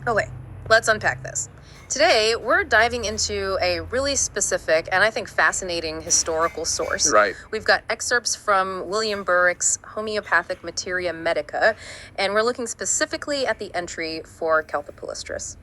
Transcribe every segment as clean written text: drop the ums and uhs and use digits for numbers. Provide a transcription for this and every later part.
Okay, let's unpack this. Today, we're diving into a really specific and I think fascinating historical source. Right. We've got excerpts from William Boericke's Homeopathic Materia Medica, and we're looking specifically at the entry for Caltha Palustris.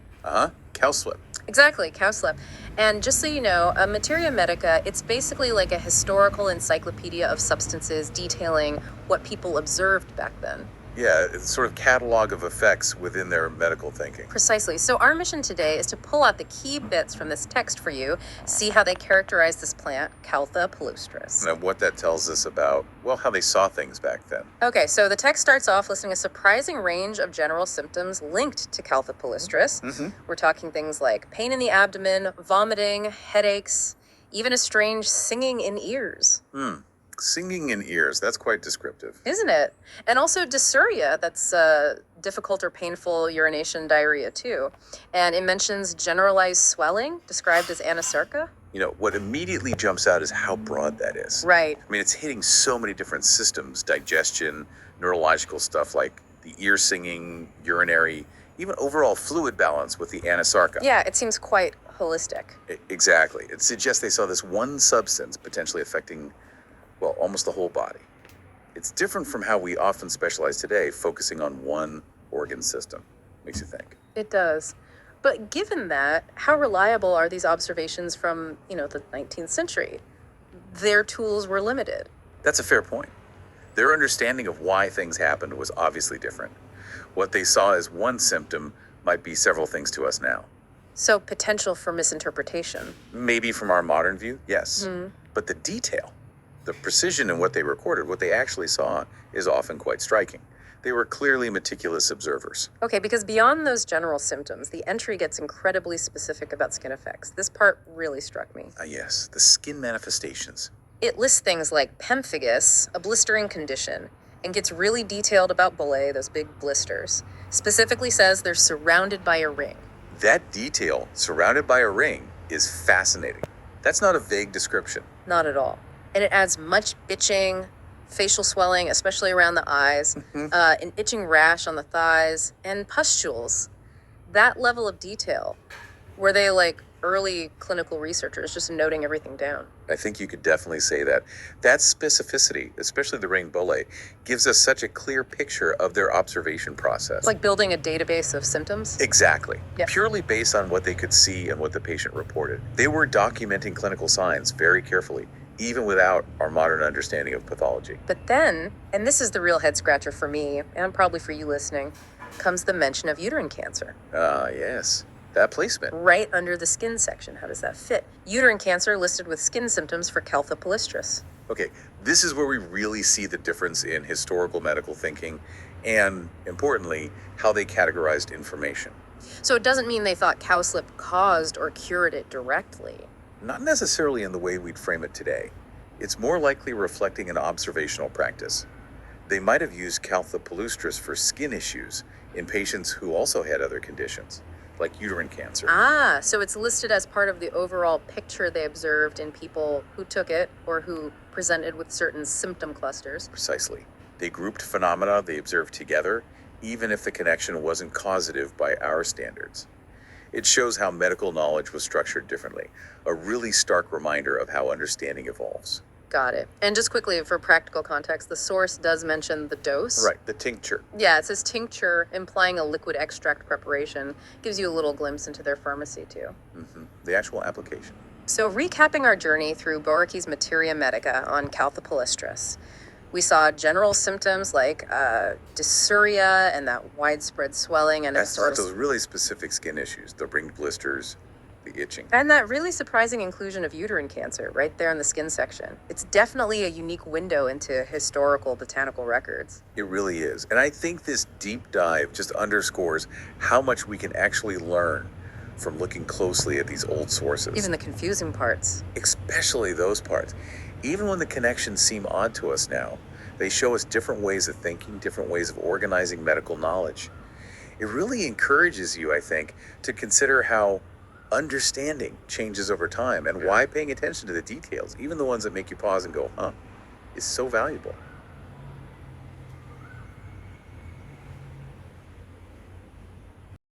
Cowslip. Exactly, cowslip. And just so you know, a Materia Medica, it's basically like a historical encyclopedia of substances detailing what people observed back then. Yeah, it's sort of catalog of effects within their medical thinking. Precisely. So our mission today is to pull out the key bits from this text for you, see how they characterize this plant, Caltha palustris. And what that tells us about, well, how they saw things back then. Okay, so the text starts off listing a surprising range of general symptoms linked to Caltha palustris. We're talking things like pain in the abdomen, vomiting, headaches, even a strange singing in ears. Singing in ears, that's quite descriptive. Isn't it? And also dysuria, that's difficult or painful urination diarrhea too. And it mentions generalized swelling, described as anasarca. You know, what immediately jumps out is how broad that is. Right. I mean, it's hitting so many different systems, digestion, neurological stuff like the ear singing, urinary, even overall fluid balance with the anasarca. Yeah, it seems quite holistic. Exactly. It suggests they saw this one substance potentially affecting, well, almost the whole body. It's different from how we often specialize today, focusing on one organ system. Makes you think. It does. But given that, how reliable are these observations from, the 19th century? Their tools were limited. That's a fair point. Their understanding of why things happened was obviously different. What they saw as one symptom might be several things to us now. So potential for misinterpretation. Maybe from our modern view, yes. But the detail, the precision in what they recorded, what they actually saw, is often quite striking. They were clearly meticulous observers. Okay, because beyond those general symptoms, the entry gets incredibly specific about skin effects. This part really struck me. Yes, the skin manifestations. It lists things like pemphigus, a blistering condition, and gets really detailed about bullae, those big blisters. Specifically says they're surrounded by a ring. That detail, surrounded by a ring, is fascinating. That's not a vague description. Not at all. And it adds much itching, facial swelling, especially around the eyes, an itching rash on the thighs, and pustules. That level of detail, were they like early clinical researchers just noting everything down? I think you could definitely say that. That specificity, especially the ring bullae, gives us such a clear picture of their observation process. It's like building a database of symptoms. Exactly. Yep. Purely based on what they could see and what the patient reported. They were documenting clinical signs very carefully, even without our modern understanding of pathology. But then, and this is the real head scratcher for me, and probably for you listening, comes the mention of uterine cancer. Yes. That placement. Right under the skin section. How does that fit? Uterine cancer listed with skin symptoms for Caltha palustris. Okay, this is where we really see the difference in historical medical thinking and, importantly, how they categorized information. So it doesn't mean they thought cowslip caused or cured it directly. Not necessarily in the way we'd frame it today. It's more likely reflecting an observational practice. They might have used Caltha palustris for skin issues in patients who also had other conditions, like uterine cancer. So it's listed as part of the overall picture they observed in people who took it or who presented with certain symptom clusters. Precisely. They grouped phenomena they observed together, even if the connection wasn't causative by our standards. It shows how medical knowledge was structured differently, a really stark reminder of how understanding evolves. Got it. And just quickly, for practical context, the source does mention the dose. Right, the tincture. Yeah, it says tincture, implying a liquid extract preparation. Gives you a little glimpse into their pharmacy, too. The actual application. So recapping our journey through Boericke's Materia Medica on Caltha palustris, we saw general symptoms like dysuria and that widespread swelling and That's those really specific skin issues, the ring blisters, the itching. And that really surprising inclusion of uterine cancer right there in the skin section. It's definitely a unique window into historical botanical records. It really is. And I think this deep dive just underscores how much we can actually learn from looking closely at these old sources. Even the confusing parts. Especially those parts. Even when the connections seem odd to us now, they show us different ways of thinking, different ways of organizing medical knowledge. It really encourages you, I think, to consider how understanding changes over time and why paying attention to the details, even the ones that make you pause and go, is so valuable.